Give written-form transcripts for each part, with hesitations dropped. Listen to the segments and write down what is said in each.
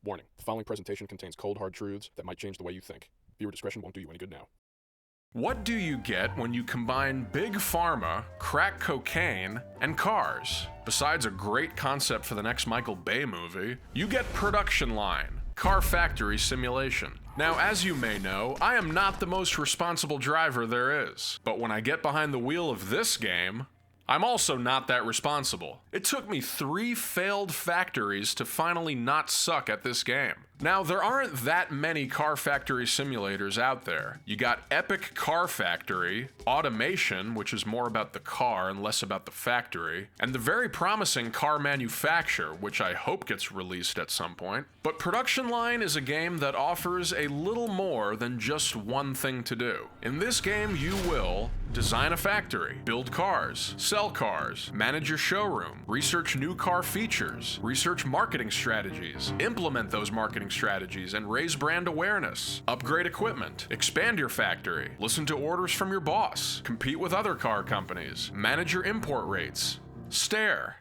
Warning, the following presentation contains cold, hard truths that might change the way you think. Viewer discretion won't do you any good now. What do you get when you combine big pharma, crack cocaine, and cars? Besides a great concept for the next Michael Bay movie, you get production line, car factory simulation. Now, as you may know, I am not the most responsible driver there is, but when I get behind the wheel of this game, I'm also not that responsible. It took me 3 failed factories to finally not suck at this game. Now, there aren't that many car factory simulators out there. You got Epic Car Factory, Automation, which is more about the car and less about the factory, and the very promising Car Manufacture, which I hope gets released at some point. But Production Line is a game that offers a little more than just one thing to do. In this game, you will design a factory, build cars, sell cars, manage your showroom, research new car features, research marketing strategies, implement those marketing strategies and raise brand awareness, upgrade equipment, expand your factory, listen to orders from your boss, compete with other car companies, manage your import rates, stare.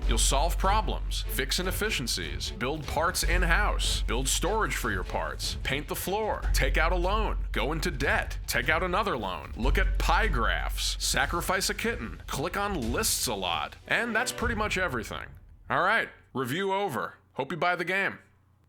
You'll solve problems, fix inefficiencies, build parts in-house, build storage for your parts, paint the floor, take out a loan, go into debt, take out another loan, look at pie graphs, sacrifice a kitten, click on lists a lot, and that's pretty much everything. Alright, review over. Hope you buy the game.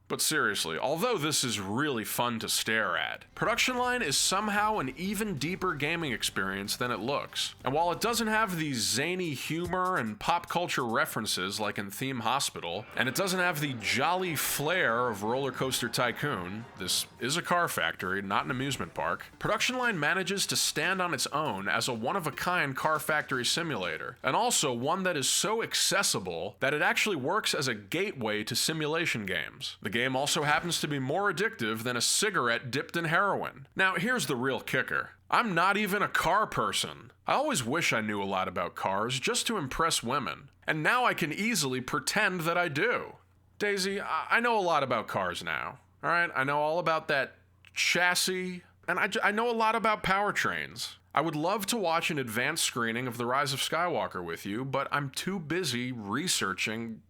But seriously, although this is really fun to stare at, Production Line is somehow an even deeper gaming experience than it looks. And while it doesn't have the zany humor and pop culture references like in Theme Hospital, and it doesn't have the jolly flair of Roller Coaster Tycoon, this is a car factory, not an amusement park, Production Line manages to stand on its own as a one-of-a-kind car factory simulator, and also one that is so accessible that it actually works as a gateway to simulation games. The game also happens to be more addictive than a cigarette dipped in heroin. Now, here's the real kicker. I'm not even a car person. I always wish I knew a lot about cars just to impress women, and now I can easily pretend that I do. Daisy, I know a lot about cars now, alright? I know all about that chassis, and I know a lot about powertrains. I would love to watch an advanced screening of The Rise of Skywalker with you, but I'm too busy researching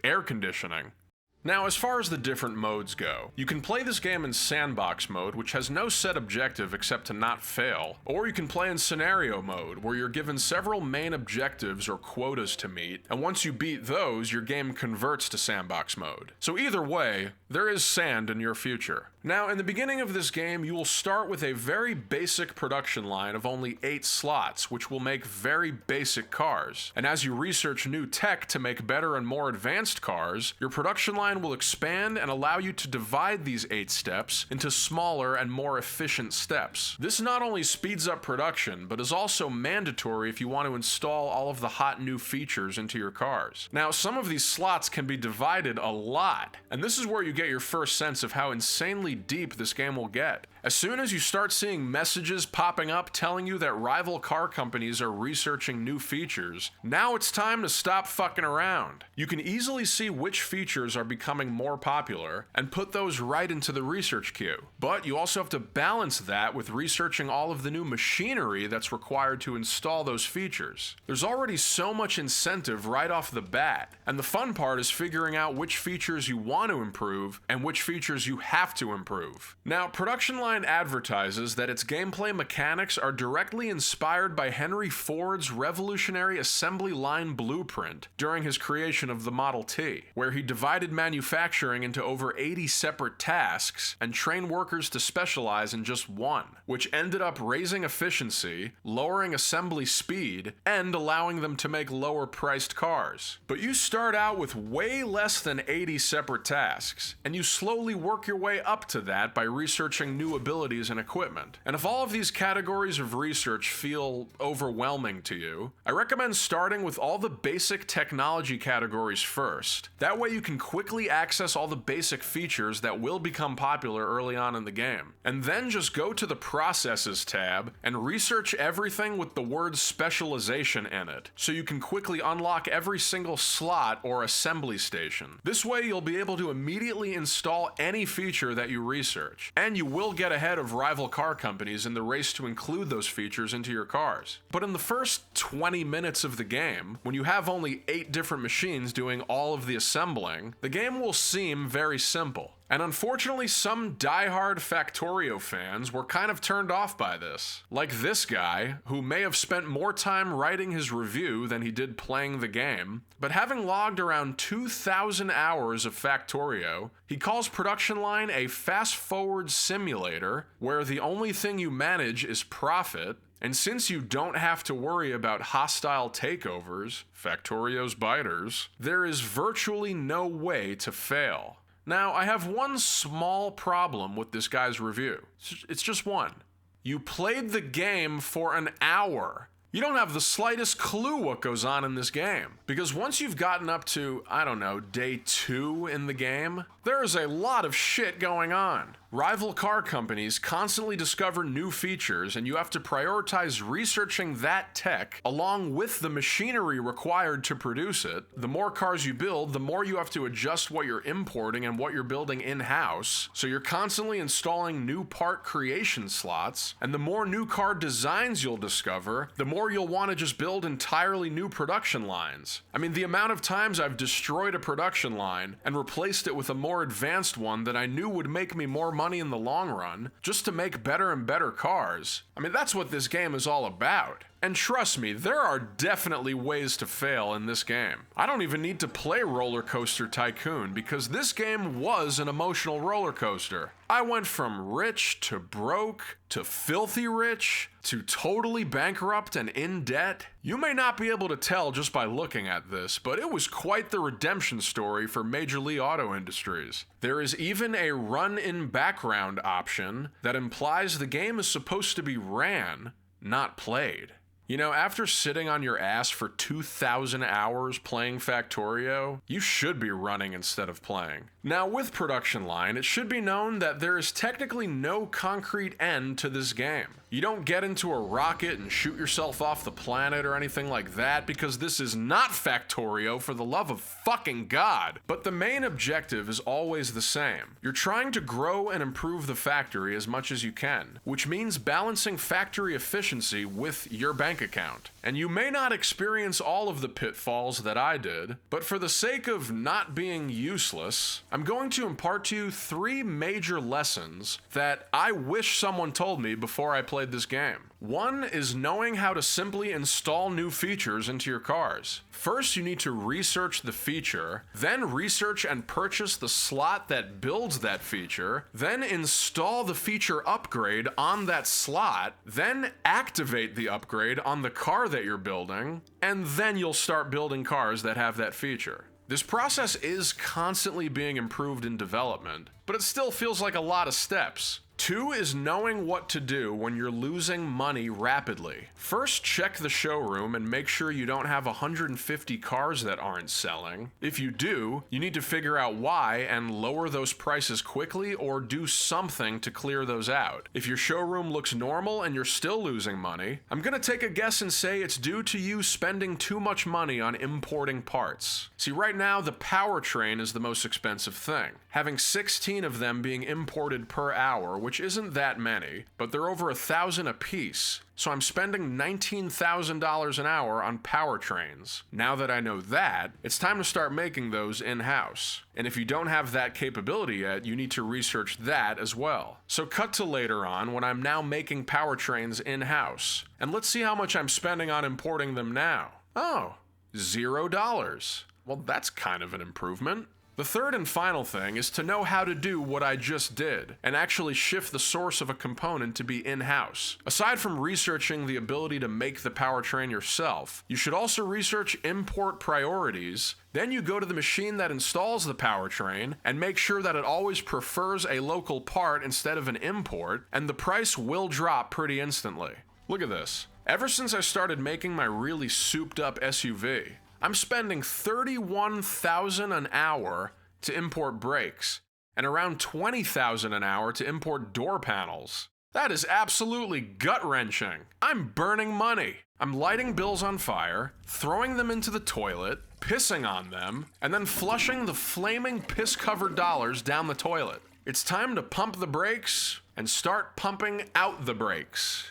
air conditioning. Now, as far as the different modes go, you can play this game in sandbox mode, which has no set objective except to not fail, or you can play in scenario mode, where you're given several main objectives or quotas to meet, and once you beat those, your game converts to sandbox mode. So either way, there is sand in your future. Now, in the beginning of this game, you will start with a very basic production line of only 8 slots, which will make very basic cars. And as you research new tech to make better and more advanced cars, your production line will expand and allow you to divide these 8 steps into smaller and more efficient steps. This not only speeds up production, but is also mandatory if you want to install all of the hot new features into your cars. Now, some of these slots can be divided a lot, and this is where you get your first sense of how insanely deep this game will get. As soon as you start seeing messages popping up telling you that rival car companies are researching new features, now it's time to stop fucking around. You can easily see which features are becoming more popular and put those right into the research queue. But you also have to balance that with researching all of the new machinery that's required to install those features. There's already so much incentive right off the bat, and the fun part is figuring out which features you want to improve and which features you have to improve. Now, Production Line advertises that its gameplay mechanics are directly inspired by Henry Ford's revolutionary assembly line blueprint during his creation of the Model T, where he divided manufacturing into over 80 separate tasks and trained workers to specialize in just one, which ended up raising efficiency, lowering assembly speed, and allowing them to make lower-priced cars. But you start out with way less than 80 separate tasks, and you slowly work your way up to that by researching new abilities and equipment. And if all of these categories of research feel overwhelming to you, I recommend starting with all the basic technology categories first. That way you can quickly access all the basic features that will become popular early on in the game. And then just go to the Processes tab and research everything with the word specialization in it, so you can quickly unlock every single slot or assembly station. This way you'll be able to immediately install any feature that you research, and you will get get ahead of rival car companies in the race to include those features into your cars. But in the first 20 minutes of the game, when you have only 8 different machines doing all of the assembling, the game will seem very simple. And unfortunately, some diehard Factorio fans were kind of turned off by this. Like this guy, who may have spent more time writing his review than he did playing the game, but having logged around 2,000 hours of Factorio, he calls Production Line a fast-forward simulator where the only thing you manage is profit, and since you don't have to worry about hostile takeovers, Factorio's biters, there is virtually no way to fail. Now, I have one small problem with this guy's review. It's just one. You played the game for an hour. You don't have the slightest clue what goes on in this game. Because once you've gotten up to, I don't know, day 2 in the game, there is a lot of shit going on. Rival car companies constantly discover new features, and you have to prioritize researching that tech along with the machinery required to produce it. The more cars you build, the more you have to adjust what you're importing and what you're building in-house. So you're constantly installing new part creation slots, and the more new car designs you'll discover, the more you'll want to just build entirely new production lines. I mean, the amount of times I've destroyed a production line and replaced it with a more advanced one that I knew would make me more money in the long run, just to make better and better cars. I mean, that's what this game is all about. And trust me, there are definitely ways to fail in this game. I don't even need to play Roller Coaster Tycoon because this game was an emotional roller coaster. I went from rich to broke to filthy rich to totally bankrupt and in debt. You may not be able to tell just by looking at this, but it was quite the redemption story for Major League Auto Industries. There is even a run-in background option that implies the game is supposed to be ran, not played. You know, after sitting on your ass for 2,000 hours playing Factorio, you should be running instead of playing. Now, with Production Line, it should be known that there is technically no concrete end to this game. You don't get into a rocket and shoot yourself off the planet or anything like that, because this is not Factorio, for the love of fucking God. But the main objective is always the same. You're trying to grow and improve the factory as much as you can, which means balancing factory efficiency with your bank account. And you may not experience all of the pitfalls that I did, but for the sake of not being useless, I'm going to impart to you 3 major lessons that I wish someone told me before I played this game. One is knowing how to simply install new features into your cars. First, you need to research the feature, then research and purchase the slot that builds that feature, then install the feature upgrade on that slot, then activate the upgrade on the car that you're building, and then you'll start building cars that have that feature. This process is constantly being improved in development, but it still feels like a lot of steps. 2 is knowing what to do when you're losing money rapidly. First, check the showroom and make sure you don't have 150 cars that aren't selling. If you do, you need to figure out why and lower those prices quickly or do something to clear those out. If your showroom looks normal and you're still losing money, I'm gonna take a guess and say it's due to you spending too much money on importing parts. See, right now, the powertrain is the most expensive thing, having 16 of them being imported per hour, which isn't that many, but they're over 1,000 a piece. So I'm spending $19,000 an hour on powertrains. Now that I know that, it's time to start making those in-house. And if you don't have that capability yet, you need to research that as well. So cut to later on when I'm now making powertrains in-house. And let's see how much I'm spending on importing them now. Oh, $0. Well, that's kind of an improvement. The third and final thing is to know how to do what I just did, and actually shift the source of a component to be in-house. Aside from researching the ability to make the powertrain yourself, you should also research import priorities. Then you go to the machine that installs the powertrain and make sure that it always prefers a local part instead of an import, and the price will drop pretty instantly. Look at this. Ever since I started making my really souped up SUV, I'm spending $31,000 an hour to import brakes, and around $20,000 an hour to import door panels. That is absolutely gut-wrenching. I'm burning money. I'm lighting bills on fire, throwing them into the toilet, pissing on them, and then flushing the flaming piss-covered dollars down the toilet. It's time to pump the brakes and start pumping out the brakes.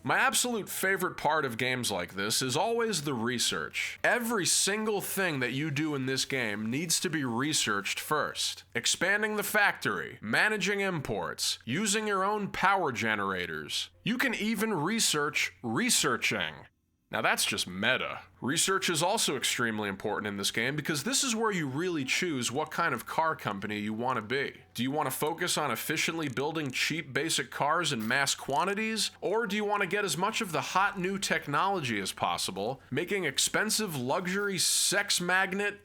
My absolute favorite part of games like this is always the research. Every single thing that you do in this game needs to be researched first. Expanding the factory, managing imports, using your own power generators. You can even research researching. Now that's just meta. Research is also extremely important in this game because this is where you really choose what kind of car company you want to be. Do you want to focus on efficiently building cheap basic cars in mass quantities? Or do you want to get as much of the hot new technology as possible, making expensive luxury sex magnet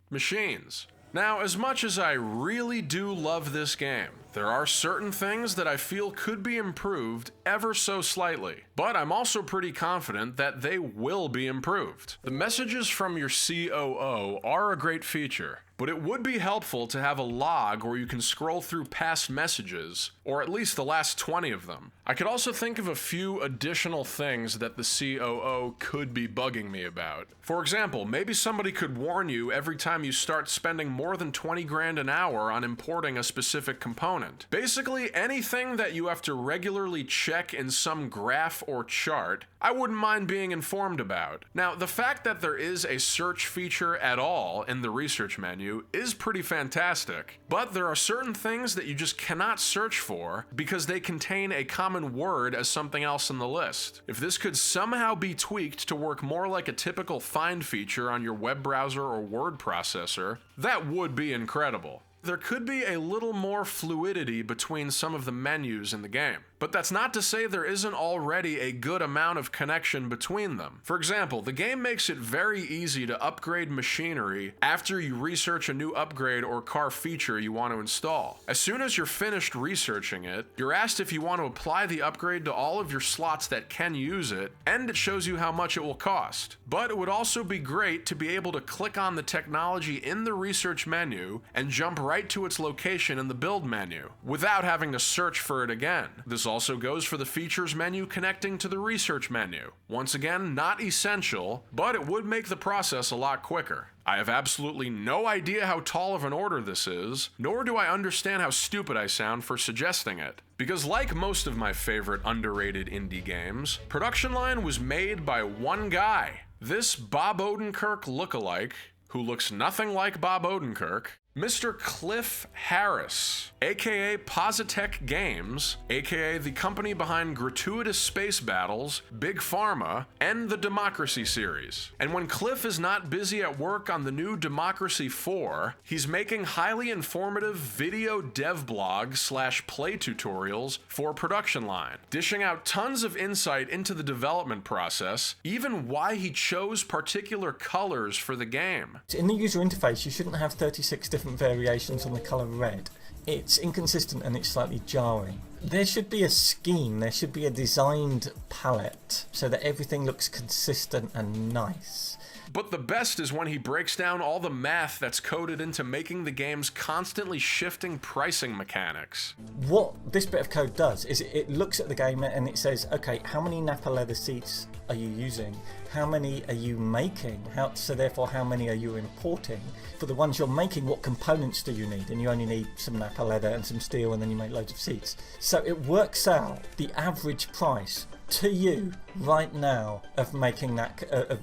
machines? Now, as much as I really do love this game, there are certain things that I feel could be improved ever so slightly, but I'm also pretty confident that they will be improved. The messages from your COO are a great feature, but it would be helpful to have a log where you can scroll through past messages, or at least the last 20 of them. I could also think of a few additional things that the COO could be bugging me about. For example, maybe somebody could warn you every time you start spending more than 20 grand an hour on importing a specific component. Basically, anything that you have to regularly check in some graph or chart, I wouldn't mind being informed about. Now, the fact that there is a search feature at all in the research menu is pretty fantastic, but there are certain things that you just cannot search for because they contain a common word as something else in the list. If this could somehow be tweaked to work more like a typical find feature on your web browser or word processor, that would be incredible. There could be a little more fluidity between some of the menus in the game. But that's not to say there isn't already a good amount of connection between them. For example, the game makes it very easy to upgrade machinery after you research a new upgrade or car feature you want to install. As soon as you're finished researching it, you're asked if you want to apply the upgrade to all of your slots that can use it, and it shows you how much it will cost. But it would also be great to be able to click on the technology in the research menu and jump right to its location in the build menu, without having to search for it again. This also goes for the features menu connecting to the research menu. Once again, not essential, but it would make the process a lot quicker. I have absolutely no idea how tall of an order this is, nor do I understand how stupid I sound for suggesting it. Because like most of my favorite underrated indie games, Production Line was made by one guy. This Bob Odenkirk lookalike, who looks nothing like Bob Odenkirk, Mr. Cliff Harris, aka Positech Games, aka the company behind Gratuitous Space Battles, Big Pharma, and the Democracy series. And when Cliff is not busy at work on the new Democracy 4, he's making highly informative video dev blogs / play tutorials for Production Line, dishing out tons of insight into the development process, even why he chose particular colors for the game. In the user interface, you shouldn't have 36 different variations on the colour red. It's inconsistent and it's slightly jarring. There should be a scheme, there should be a designed palette so that everything looks consistent and nice. But the best is when he breaks down all the math that's coded into making the game's constantly shifting pricing mechanics. What this bit of code does is it looks at the game and it says, okay, how many Napa leather seats are you using? How many are you making? So therefore, how many are you importing? For the ones you're making, what components do you need? And you only need some Napa leather and some steel, and then you make loads of seats. So it works out the average price to you right now of making that, of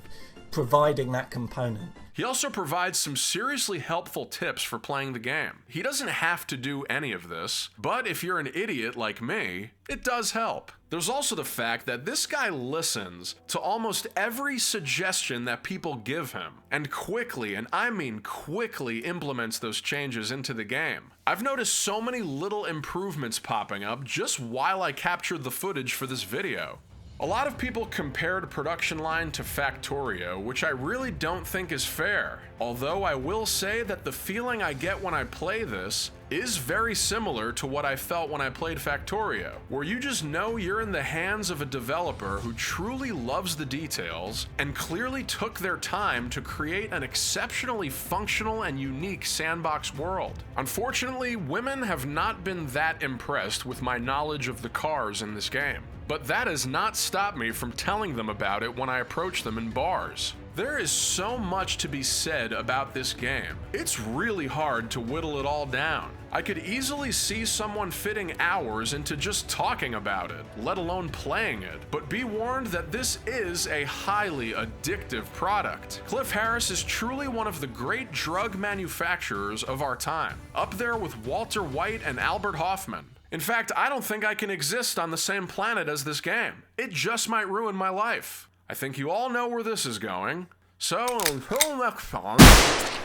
providing that component. He also provides some seriously helpful tips for playing the game. He doesn't have to do any of this, but if you're an idiot like me, it does help. There's also the fact that this guy listens to almost every suggestion that people give him, and quickly, and I mean quickly, implements those changes into the game. I've noticed so many little improvements popping up just while I captured the footage for this video. A lot of people compared Production Line to Factorio, which I really don't think is fair. Although I will say that the feeling I get when I play this is very similar to what I felt when I played Factorio, where you just know you're in the hands of a developer who truly loves the details and clearly took their time to create an exceptionally functional and unique sandbox world. Unfortunately, women have not been that impressed with my knowledge of the cars in this game. But that has not stopped me from telling them about it when I approach them in bars. There is so much to be said about this game. It's really hard to whittle it all down. I could easily see someone fitting hours into just talking about it, let alone playing it. But be warned that this is a highly addictive product. Cliff Harris is truly one of the great drug manufacturers of our time, up there with Walter White and Albert Hoffman. In fact, I don't think I can exist on the same planet as this game. It just might ruin my life. I think you all know where this is going. So until next time...